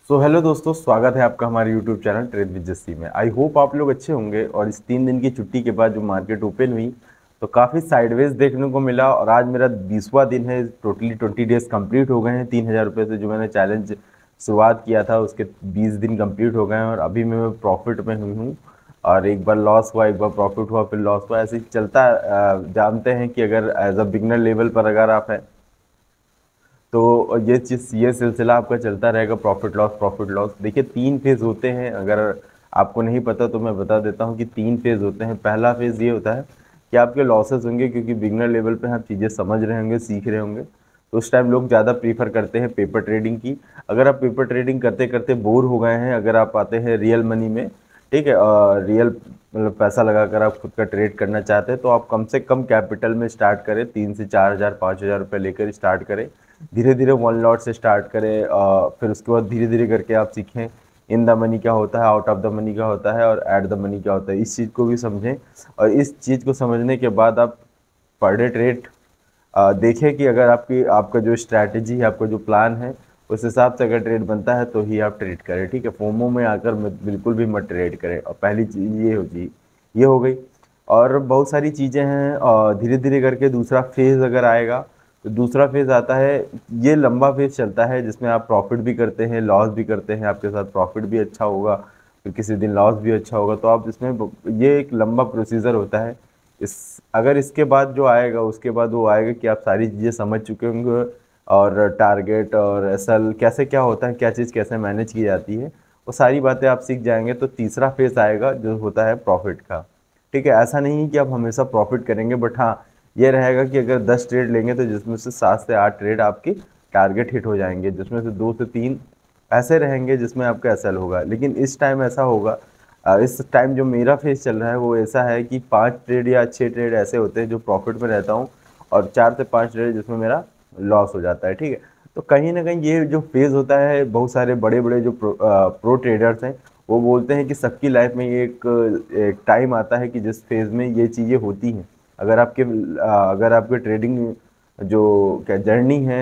Hello दोस्तों, स्वागत है आपका हमारे YouTube channel trade with Jassi में। आई होप आप लोग अच्छे होंगे। और इस 3 दिन की छुट्टी के बाद जो मार्केट ओपन हुई तो काफ़ी साइडवेज देखने को मिला। और आज मेरा 20वां दिन है। टोटली 20 डेज कंप्लीट हो गए हैं। 3,000 रुपये से जो मैंने चैलेंज शुरुआत किया था उसके 20 दिन कंप्लीट हो गए हैं और अभी मैं प्रॉफिट में हुई हूँ। और एक बार लॉस हुआ, एक बार प्रॉफिट हुआ, फिर लॉस हुआ, ऐसे ही चलता जानते हैं कि अगर एज अ बिगनर लेवल पर अगर आप हैं तो ये सिलसिला आपका चलता रहेगा। Profit loss profit loss. देखिए, 3 फेज होते हैं। अगर आपको नहीं पता तो मैं बता देता हूँ कि 3 फेज होते हैं। पहला फेज ये होता है कि आपके लॉसेस होंगे, क्योंकि बिगनर लेवल पे आप चीज़ें समझ रहे होंगे, सीख रहे होंगे। तो उस टाइम लोग ज़्यादा प्रीफर करते हैं पेपर ट्रेडिंग की। अगर आप पेपर ट्रेडिंग करते करते बोर हो गए हैं, अगर आप आते हैं रियल मनी में, ठीक है, रियल मतलब पैसा लगाकर आप खुद का ट्रेड करना चाहते हैं, तो आप कम से कम कैपिटल में स्टार्ट करें। 3 से 4 हज़ार 5 हज़ार रुपये लेकर स्टार्ट करें। धीरे धीरे वन लॉट से स्टार्ट करें। फिर उसके बाद धीरे धीरे करके आप सीखें इन द मनी क्या होता है, आउट ऑफ द मनी क्या होता है और एट द मनी क्या होता है। इस चीज़ को भी समझें। और इस चीज़ को समझने के बाद आप पर डे ट्रेड देखें कि अगर आपका जो स्ट्रैटेजी है, आपका जो प्लान है, उस हिसाब से अगर ट्रेड बनता है तो ही आप ट्रेड करें। ठीक है, फोमो में आकर बिल्कुल भी मत ट्रेड करें। और पहली चीज़ ये हो गई। और बहुत सारी चीज़ें हैं। और धीरे धीरे करके दूसरा फेज़ अगर आएगा तो दूसरा फेज़ आता है। ये लंबा फेज़ चलता है जिसमें आप प्रॉफिट भी करते हैं, लॉस भी करते हैं। आपके साथ प्रॉफिट भी अच्छा होगा, फिर किसी दिन लॉस भी अच्छा होगा। तो आप इसमें ये एक लंबा प्रोसीजर होता है। इस अगर इसके बाद जो आएगा उसके बाद वो आएगा कि आप सारी चीज़ें समझ चुके होंगे। और टारगेट और एसएल कैसे क्या होता है, क्या चीज़ कैसे मैनेज की जाती है, वो सारी बातें आप सीख जाएंगे। तो तीसरा फेज आएगा जो होता है प्रॉफिट का। ठीक है, ऐसा नहीं है कि आप हमेशा प्रॉफिट करेंगे, बट हाँ, ये रहेगा कि अगर 10 ट्रेड लेंगे तो जिसमें से 7 से 8 ट्रेड आपकी टारगेट हिट हो जाएंगे, जिसमें से 2 से 3 ऐसे रहेंगे जिसमें आपका एसएल होगा। लेकिन इस टाइम ऐसा होगा, इस टाइम जो मेरा फेज चल रहा है वो ऐसा है कि 5 ट्रेड या 6 ट्रेड ऐसे होते हैं जो प्रॉफिट में रहता हूँ, और 4 से 5 ट्रेड जिसमें मेरा लॉस हो जाता है। ठीक है, तो कहीं ना कहीं ये जो फेज होता है, बहुत सारे बड़े बड़े जो प्रो ट्रेडर्स हैं वो बोलते हैं कि सबकी लाइफ में ये एक टाइम आता है कि जिस फेज में ये चीज़ें होती हैं। अगर आपके ट्रेडिंग जो क्या जर्नी है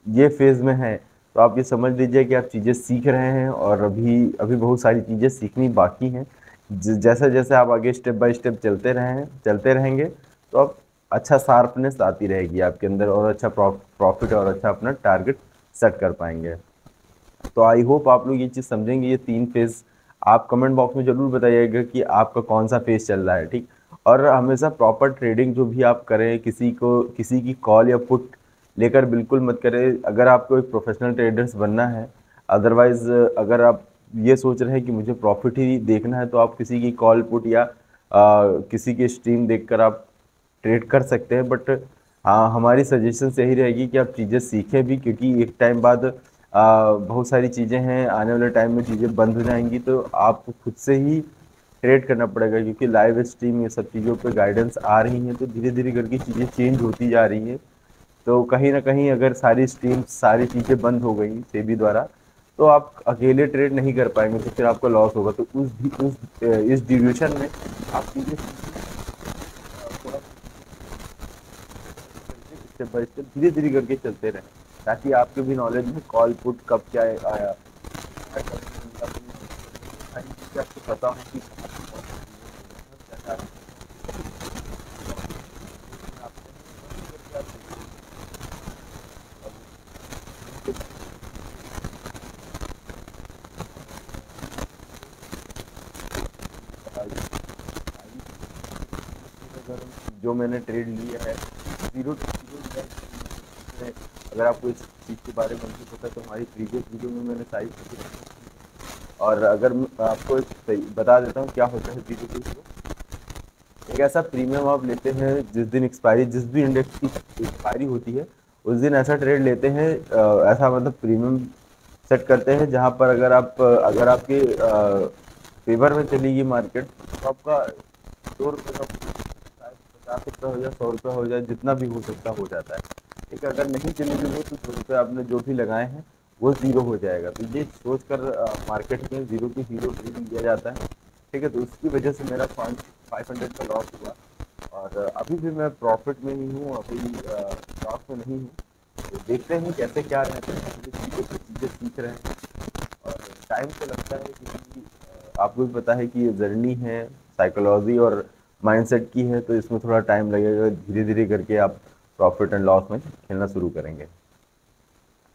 ये फेज में है, तो आप ये समझ लीजिए कि आप चीज़ें सीख रहे हैं और अभी अभी बहुत सारी चीज़ें सीखनी बाकी हैं। जैसे जैसे आप आगे स्टेप बाय स्टेप चलते रहेंगे तो आप अच्छा शार्पनेस आती रहेगी आपके अंदर, और अच्छा प्रॉफिट और अच्छा अपना टारगेट सेट कर पाएंगे। तो आई होप आप लोग ये चीज़ समझेंगे। ये 3 फेज आप कमेंट बॉक्स में ज़रूर बताइएगा कि आपका कौन सा फेज चल रहा है। ठीक, और हमेशा प्रॉपर ट्रेडिंग जो भी आप करें, किसी की कॉल या पुट लेकर बिल्कुल मत करें अगर आपको एक प्रोफेशनल ट्रेडर्स बनना है। अदरवाइज अगर आप ये सोच रहे हैं कि मुझे प्रॉफिट ही देखना है, तो आप किसी की कॉल पुट या किसी की स्ट्रीम देखकर आप ट्रेड कर सकते हैं। बट हाँ, हमारी सजेशन यही रहेगी कि आप चीज़ें सीखें भी, क्योंकि एक टाइम बाद बहुत सारी चीज़ें हैं, आने वाले टाइम में चीज़ें बंद हो जाएंगी तो आपको खुद से ही ट्रेड करना पड़ेगा। क्योंकि लाइव स्ट्रीम ये सब चीज़ों पे गाइडेंस आ रही हैं, तो धीरे धीरे करके चीज़ें चेंज होती जा रही हैं। तो कहीं ना कहीं अगर सारी स्ट्रीम सारी चीज़ें बंद हो गई सेबी द्वारा, तो आप अकेले ट्रेड नहीं कर पाएंगे, तो फिर आपका लॉस होगा। तो इस ड्यूरेशन में आप चीज़ें थोड़ा स्टेप बाय स्टेप धीरे धीरे करके चलते रहें, ताकि आपके भी नॉलेज में कॉल पुट कब क्या आया, सारी चीज़ें आपको पता हो कि क्या अगर जो मैंने ट्रेड लिया है जीरो जीरो, अगर आपको इस चीज़ के बारे में नहीं पता तो हमारी प्रीवियस वीडियो में मैंने सारी चीज़ें रखी। और अगर मैं आपको एक बता देता हूँ क्या होता है जीरो टू जीरो। एक ऐसा प्रीमियम आप लेते हैं जिस भी इंडेक्स की एक्सपायरी होती है उस दिन ऐसा ट्रेड लेते हैं। ऐसा मतलब प्रीमियम सेट करते हैं जहां पर अगर आपके फेवर में चलेगी मार्केट, तो आपका 100 रुपये का, शायद 50 रुपये हो जाए, 100 रुपये हो जाए, जितना भी हो सकता हो जाता है। ठीक है, अगर नहीं चलेगी वो तो 2 रुपये आपने जो भी लगाए हैं वो ज़ीरो हो जाएगा। तो ये सोच कर मार्केट में ज़ीरो टू हीरो ट्रेडिंग किया जाता है। ठीक है, तो उसकी वजह से मेरा 500 का लॉस हुआ। और अभी भी मैं प्रॉफिट में ही हूँ, अभी लॉस में नहीं हूँ। तो देखते हैं कैसे क्या रहता है, चीज़ें सीख रहे हैं। टाइम तो लगता है क्योंकि आपको भी पता है कि ये जर्नी है साइकोलॉजी और माइंडसेट की है, तो इसमें थोड़ा टाइम लगेगा। धीरे धीरे करके आप प्रॉफिट एंड लॉस में खेलना शुरू करेंगे।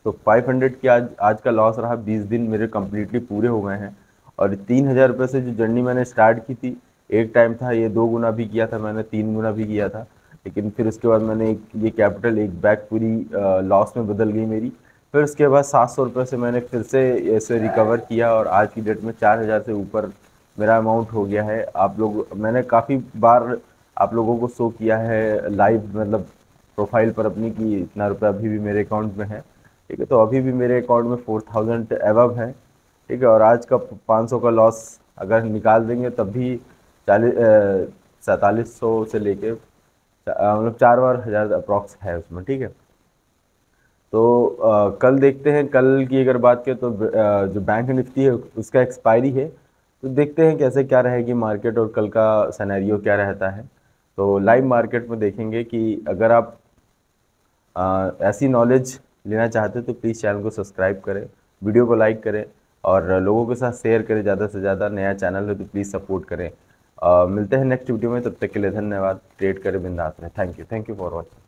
तो 500 की आज का लॉस रहा, 20 दिन मेरे कम्प्लीटली पूरे हो गए हैं। और 3000 रुपये से जो जर्नी मैंने स्टार्ट की थी, एक टाइम था ये 2 गुना भी किया था मैंने, 3 गुना भी किया था। लेकिन फिर उसके बाद मैंने ये कैपिटल एक बैग पूरी लॉस में बदल गई मेरी। फिर उसके बाद 700 रुपये से मैंने फिर से ऐसे रिकवर किया और आज की डेट में 4000 से ऊपर मेरा अमाउंट हो गया है। आप लोग, मैंने काफ़ी बार आप लोगों को शो किया है लाइव, मतलब प्रोफाइल पर अपनी, कि इतना रुपया अभी भी मेरे अकाउंट में है। ठीक है, तो अभी भी मेरे अकाउंट में 4000 एवब है। ठीक है, और आज का 500 का लॉस अगर निकाल देंगे तब भी 4700 से लेके मतलब 4 बार 1000 अप्रॉक्स है उसमें। ठीक है, तो कल देखते हैं। कल की अगर बात करें तो जो बैंक निफ्टी है उसका एक्सपायरी है, तो देखते हैं कैसे क्या रहेगी मार्केट और कल का सिनेरियो क्या रहता है। तो लाइव मार्केट में देखेंगे कि अगर आप ऐसी नॉलेज लेना चाहते हैं तो प्लीज़ चैनल को सब्सक्राइब करें, वीडियो को लाइक करें और लोगों के साथ शेयर करें ज़्यादा से ज़्यादा। नया चैनल है तो प्लीज़ सपोर्ट करें। मिलते हैं नेक्स्ट वीडियो में, तब तक के लिए धन्यवाद। ट्रेड करें बिंदास रहे। Thank you for watching.